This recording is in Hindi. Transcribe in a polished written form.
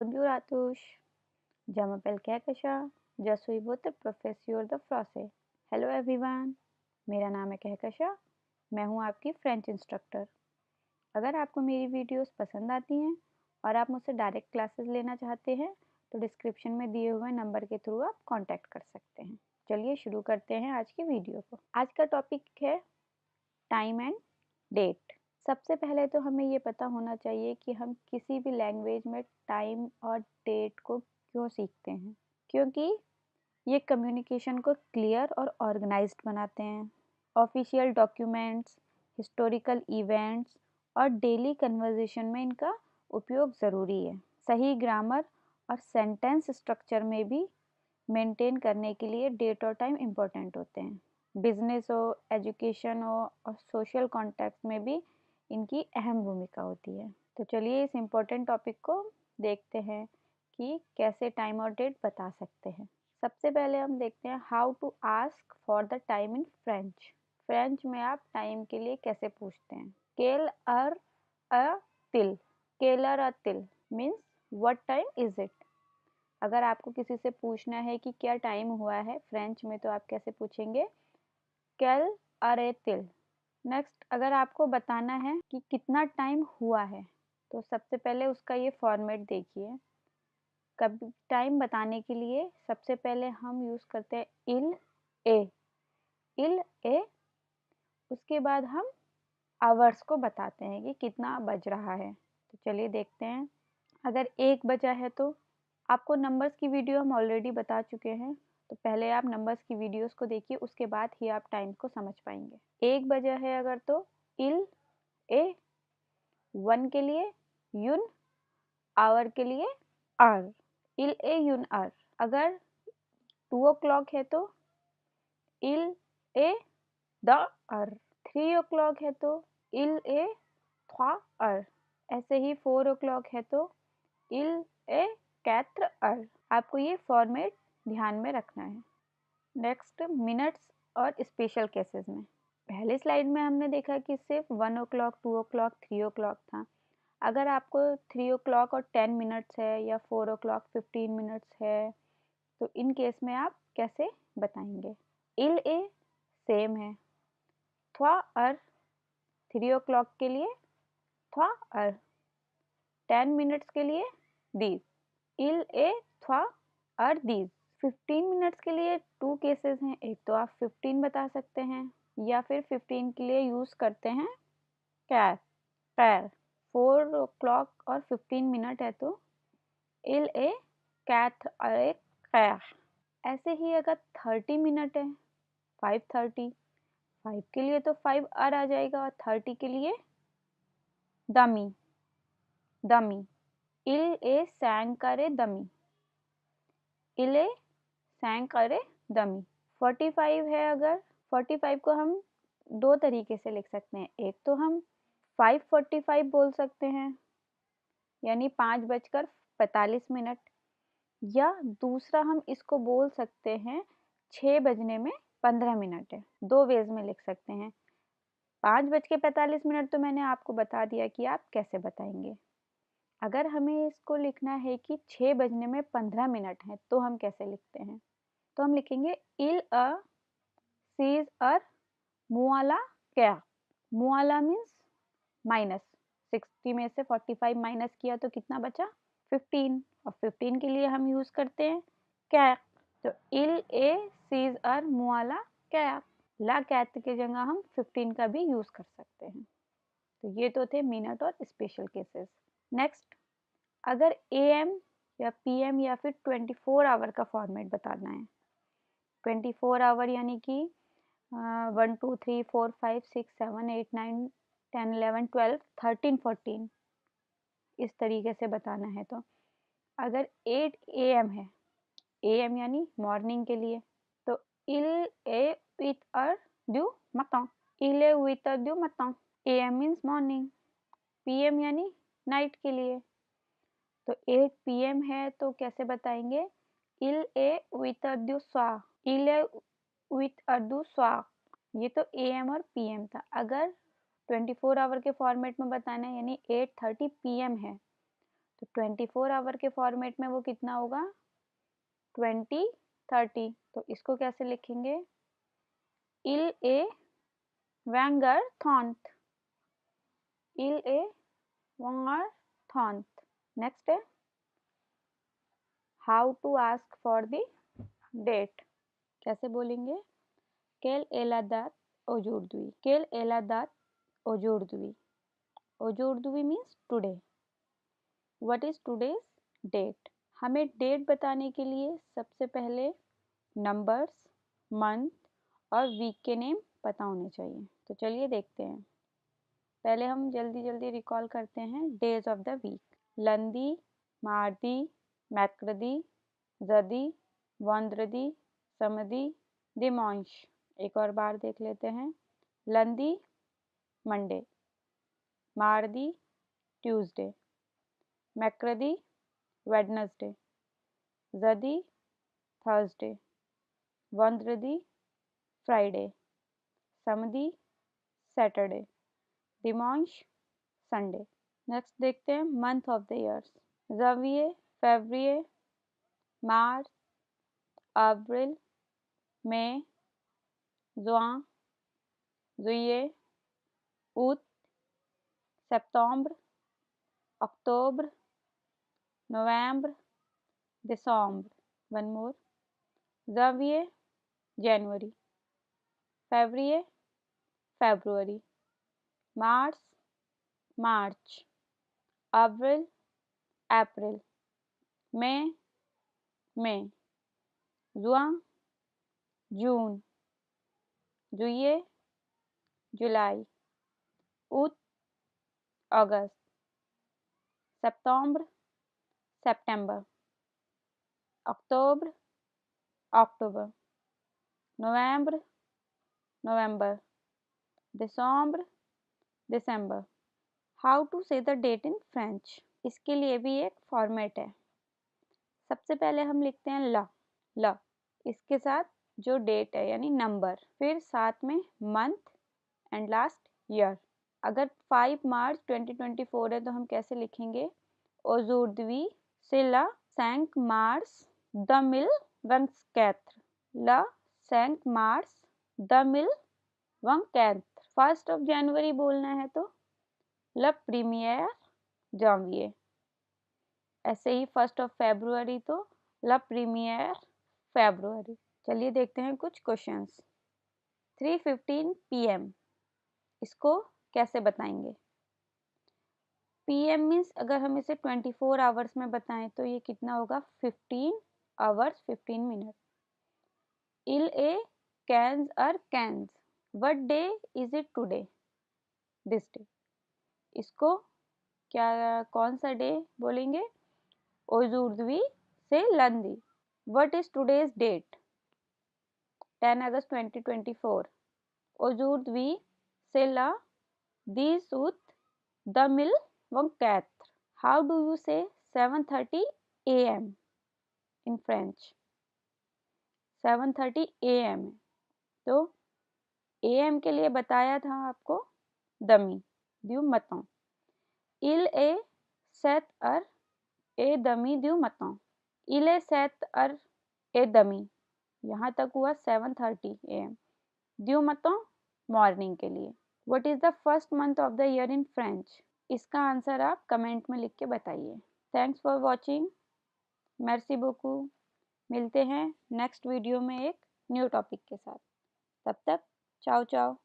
Bonjour à tous, je m'appelle Kahkasha, je suis votre professeur de français. Hello everyone, मेरा नाम है कहकशा, मैं हूँ आपकी फ्रेंच इंस्ट्रक्टर। अगर आपको मेरी वीडियोस पसंद आती हैं और आप मुझसे डायरेक्ट क्लासेस लेना चाहते हैं तो डिस्क्रिप्शन में दिए हुए नंबर के थ्रू आप कांटेक्ट कर सकते हैं। चलिए शुरू करते हैं आज की वीडियो को। आज का टॉपिक है टाइम एंड डेट। सबसे पहले तो हमें ये पता होना चाहिए कि हम किसी भी लैंग्वेज में टाइम और डेट को क्यों सीखते हैं, क्योंकि ये कम्युनिकेशन को क्लियर और ऑर्गेनाइज्ड बनाते हैं। ऑफिशियल डॉक्यूमेंट्स, हिस्टोरिकल इवेंट्स और डेली कन्वर्सेशन में इनका उपयोग ज़रूरी है। सही ग्रामर और सेंटेंस स्ट्रक्चर में भी मेंटेन करने के लिए डेट और टाइम इम्पोर्टेंट होते हैं। बिजनेस हो, एजुकेशन हो और सोशल कॉन्टेक्स्ट में भी इनकी अहम भूमिका होती है। तो चलिए इस इम्पोर्टेंट टॉपिक को देखते हैं कि कैसे टाइम और डेट बता सकते हैं। सबसे पहले हम देखते हैं how to ask for the time in French. French में आप टाइम के लिए कैसे पूछते हैं। केल अर अ तिल, केलर अ तिल means what time is it. अगर आपको किसी से पूछना है कि क्या टाइम हुआ है फ्रेंच में तो आप कैसे पूछेंगे, केल अरे तिल। नेक्स्ट, अगर आपको बताना है कि कितना टाइम हुआ है तो सबसे पहले उसका ये फॉर्मेट देखिए। कभी टाइम बताने के लिए सबसे पहले हम यूज़ करते हैं ए, इल ए। उसके बाद हम आवर्स को बताते हैं कि कितना बज रहा है। तो चलिए देखते हैं। अगर 1 बजा है तो आपको नंबर्स की वीडियो हम ऑलरेडी बता चुके हैं, तो पहले आप नंबर्स की वीडियोस को देखिए, उसके बाद ही आप टाइम को समझ पाएंगे। 1 बजा है अगर तो इल ए, 1 के लिए यून, आवर के लिए आर, इल ए यून आर। अगर 2 o'clock है तो इल ए द आर, 3 o'clock है तो इल ए थ्वा आर। ऐसे ही 4 o'clock है तो इल ए कैत्र आर। आपको ये फॉर्मेट ध्यान में रखना है। नेक्स्ट, मिनट्स और स्पेशल केसेस में। पहले स्लाइड में हमने देखा कि सिर्फ 1 o'clock, 2 o'clock, 3 o'clock था। अगर आपको 3 o'clock और 10 मिनट्स है या 4 o'clock 15 मिनट्स है तो इन केस में आप कैसे बताएंगे। इल ए सेम है, थ्वा अर 3 o'clock के लिए थ्वा अर, 10 मिनट्स के लिए दीज, इल ए थ्वा अर दीज। 15 मिनट्स के लिए 2 केसेस हैं, एक तो आप 15 बता सकते हैं या फिर 15 के लिए यूज़ करते हैं कैर कैर। 4 o'clock और 15 मिनट है तो इल ए कैथ और एक कैर। ऐसे ही अगर 30 मिनट है, 5:30, 5 के लिए तो 5 अर आ जाएगा और 30 के लिए दमी दमी, इल ए सैंग करे दमी, इल ए सैंग करे दमी। 45 है अगर, 45 को हम 2 तरीके से लिख सकते हैं। एक तो हम 5:45 बोल सकते हैं यानी 5:45, या दूसरा हम इसको बोल सकते हैं 6 बजने में 15 मिनट है। 2 वेज में लिख सकते हैं। 5:45 तो मैंने आपको बता दिया कि आप कैसे बताएंगे। अगर हमें इसको लिखना है कि 6 बजने में 15 मिनट है तो हम कैसे लिखते हैं। तो हम लिखेंगे इल अ सीज अर मुआला क्या। मुआला मीन्स माइनस, 60 में से 45 माइनस किया तो कितना बचा, 15। और 15 के लिए हम यूज़ करते हैं क्या। तो इल ए सीज अर मुआला क्या, ला कैत की जगह हम 15 का भी यूज़ कर सकते हैं। तो ये तो थे मिनट और स्पेशल केसेस। नेक्स्ट, अगर एएम या पीएम या फिर 24 आवर का फॉर्मेट बताना है। 24 आवर यानी कि 1 2 3 4 5 6 7 8 9 10 11 12 13 14 इस तरीके से बताना है। तो अगर 8 AM है, AM यानी मॉर्निंग के लिए, तो इल ए विथ अर दू मतों, इल ए विथ अर दू मतों। AM मीन्स मॉर्निंग, PM यानी नाइट के लिए। तो 8 PM है तो कैसे बताएंगे, इल ए विथ अर दू स्वा, इल ए विथ अर दू स्वा। ये तो AM और PM था। अगर 24 आवर के फॉर्मेट में बताना है यानी 8:30 PM है तो 24 आवर के फॉर्मेट में वो कितना होगा 20:30। तो इसको कैसे लिखेंगे इल ए वैंगर थॉन्थ, इल ए वैंगर थॉन्थ। नेक्स्ट है how to ask for the date, कैसे बोलेंगे केल एलादात ओजुर्दुई, केल एलादात ओजुर्दुई, ओजुर्दुई means today. What is today's date, हमें डेट बताने के लिए सबसे पहले नंबर्स, मंथ और वीक के नेम पता होने चाहिए। तो चलिए देखते हैं। पहले हम जल्दी जल्दी रिकॉल करते हैं डेज ऑफ द वीक। लंदी, मार्दी, मैक्रदी, जदी, वंद्रदी, समदी, दिमांश। एक और बार देख लेते हैं। लंदी मंडे, मार्दी ट्यूसडे, मैक्रदी वेडनेसडे, जदी थर्सडे, वंद्रदी फ्राइडे, समदी सैटरडे, दिमांश संडे। नेक्स्ट देखते हैं मंथ ऑफ द ईयर्स। जनवरी, फरवरी, मार्च, अप्रैल, मई, जुइन, जुillet, août, सितंबर, अक्टूबर, नवंबर, दिसंबर। One more. जनवरी, जनवरी, फरवरी, फरवरी, मार्च, मार्च, अप्रैल, अप्रैल, मई, मई, जुइन, जून, जुillet, जुलाई, août, अगस्त, सितंबर, सितंबर, अक्टूबर, अक्टूबर, नवंबर, नवंबर, दिसंबर, दिसंबर। How to say the date in French, इसके लिए भी एक फॉर्मेट है। सबसे पहले हम लिखते हैं ल, इसके साथ जो डेट है यानी नंबर, फिर साथ में मंथ एंड लास्ट ईयर। अगर 5 मार्च 2024 है तो हम कैसे लिखेंगे aujourd'hui c'est le 5 mars 2024, le 5 mars 2024। 1 जनवरी बोलना है तो le premier janvier, ऐसे ही 1 फरवरी तो le premier फरवरी। चलिए देखते हैं कुछ क्वेश्चंस। 3:15 PM, इसको कैसे बताएंगे। PM मीन्स अगर हम इसे 24 आवर्स में बताएं तो ये कितना होगा 15 आवर्स 15 मिनट। इल ए कैंस और कैंस, what day is it today, this day. इसको क्या कौन सा डे बोलेंगे ओजुर्दवी से लंदी। What is today's date 10 August 2024, ओजुर्दवी से ला दी सूत द मिल वंकैथ। How do you say 7:30 AM in French. 7:30 AM है तो AM के लिए बताया था आपको दमी द्यू मतों। इल ए सेत अर ए दमी द्यू मतों, इल ए सेत अर ए दमी, यहाँ तक हुआ 7:30 AM। द्यू मतों मॉर्निंग के लिए। What is the first month of the year in French, इसका आंसर आप कमेंट में लिख के बताइए। Thanks for watching, mercy बोकू। मिलते हैं नेक्स्ट वीडियो में एक न्यू टॉपिक के साथ। तब तक चाओ चाओ।